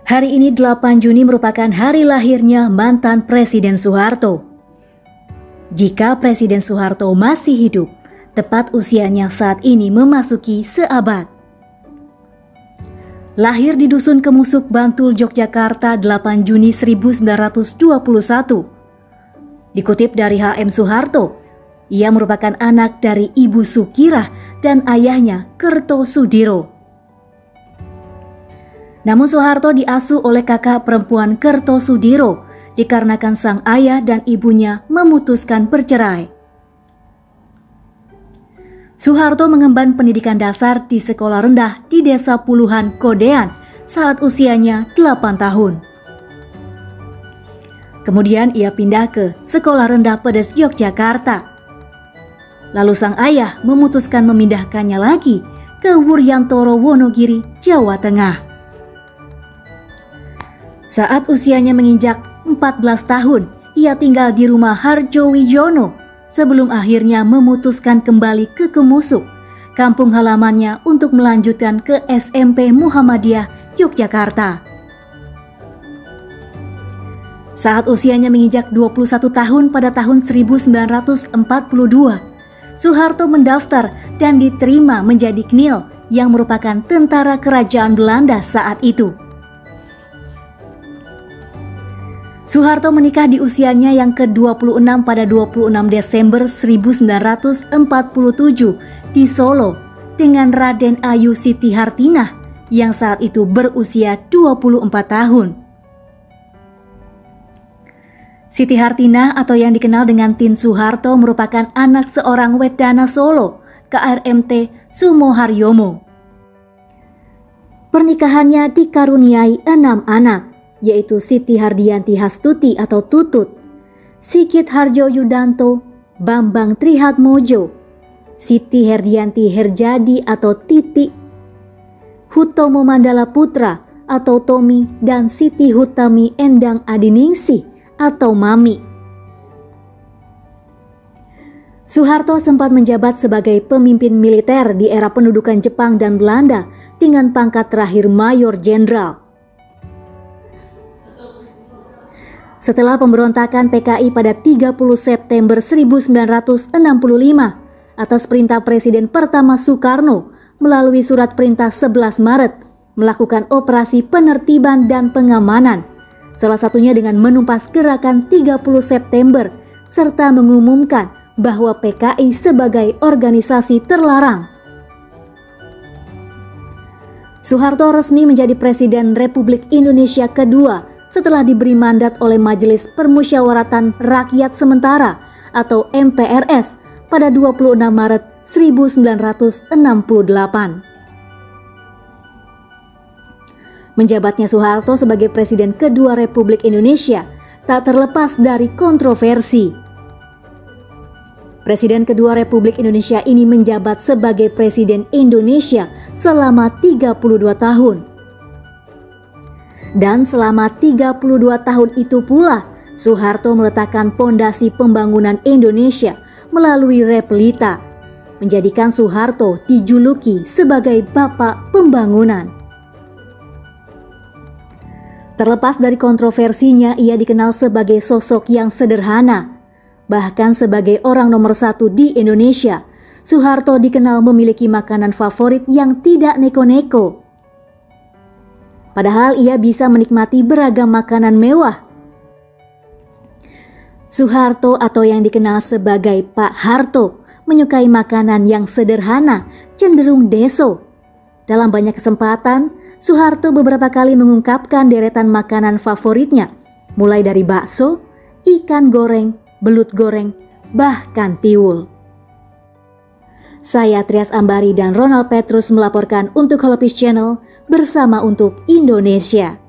Hari ini 8 Juni merupakan hari lahirnya mantan Presiden Soeharto. Jika Presiden Soeharto masih hidup, tepat usianya saat ini memasuki seabad. Lahir di Dusun Kemusuk, Bantul, Yogyakarta 8 Juni 1921. Dikutip dari H.M. Soeharto, ia merupakan anak dari Ibu Sukirah dan ayahnya Kertosudiro. Namun Soeharto diasuh oleh kakak perempuan Kertosudiro dikarenakan sang ayah dan ibunya memutuskan bercerai. Soeharto mengemban pendidikan dasar di sekolah rendah di Desa Puluhan, Kodean saat usianya 8 tahun. Kemudian ia pindah ke Sekolah Rendah Pedes Yogyakarta. Lalu sang ayah memutuskan memindahkannya lagi ke Wuryantoro, Wonogiri, Jawa Tengah. Saat usianya menginjak 14 tahun, ia tinggal di rumah Harjowijono sebelum akhirnya memutuskan kembali ke Kemusuk, kampung halamannya, untuk melanjutkan ke SMP Muhammadiyah Yogyakarta. Saat usianya menginjak 21 tahun pada tahun 1942, Soeharto mendaftar dan diterima menjadi KNIL yang merupakan tentara kerajaan Belanda saat itu. Soeharto menikah di usianya yang ke-26 pada 26 Desember 1947 di Solo dengan Raden Ayu Siti Hartinah yang saat itu berusia 24 tahun. Siti Hartinah atau yang dikenal dengan Tin Soeharto merupakan anak seorang Wedana Solo, KRMT Sumoharyomo. Pernikahannya dikaruniai 6 anak, yaitu Siti Hardianti Hastuti atau Tutut, Sigit Harjo Yudanto, Bambang Trihatmojo, Siti Herdianti Herjadi atau Titi, Hutomo Mandala Putra atau Tomi, dan Siti Hutami Endang Adiningsih atau Mami. Soeharto sempat menjabat sebagai pemimpin militer di era pendudukan Jepang dan Belanda dengan pangkat terakhir Mayor Jenderal. Setelah pemberontakan PKI pada 30 September 1965 atas perintah Presiden pertama Soekarno melalui surat perintah 11 Maret melakukan operasi penertiban dan pengamanan, salah satunya dengan menumpas gerakan 30 September serta mengumumkan bahwa PKI sebagai organisasi terlarang. Soeharto resmi menjadi Presiden Republik Indonesia kedua setelah diberi mandat oleh Majelis Permusyawaratan Rakyat Sementara atau MPRS pada 26 Maret 1968. Menjabatnya Soeharto sebagai Presiden kedua Republik Indonesia tak terlepas dari kontroversi. Presiden kedua Republik Indonesia ini menjabat sebagai Presiden Indonesia selama 32 tahun. Dan selama 32 tahun itu pula, Soeharto meletakkan pondasi pembangunan Indonesia melalui Repelita, menjadikan Soeharto dijuluki sebagai Bapak Pembangunan. Terlepas dari kontroversinya, ia dikenal sebagai sosok yang sederhana. Bahkan sebagai orang nomor 1 di Indonesia, Soeharto dikenal memiliki makanan favorit yang tidak neko-neko. Padahal ia bisa menikmati beragam makanan mewah. Soeharto atau yang dikenal sebagai Pak Harto menyukai makanan yang sederhana, cenderung deso. Dalam banyak kesempatan, Soeharto beberapa kali mengungkapkan deretan makanan favoritnya, mulai dari bakso, ikan goreng, belut goreng, bahkan tiwul. Saya Trias Ambari dan Ronald Petrus melaporkan untuk Holopis Channel bersama untuk Indonesia.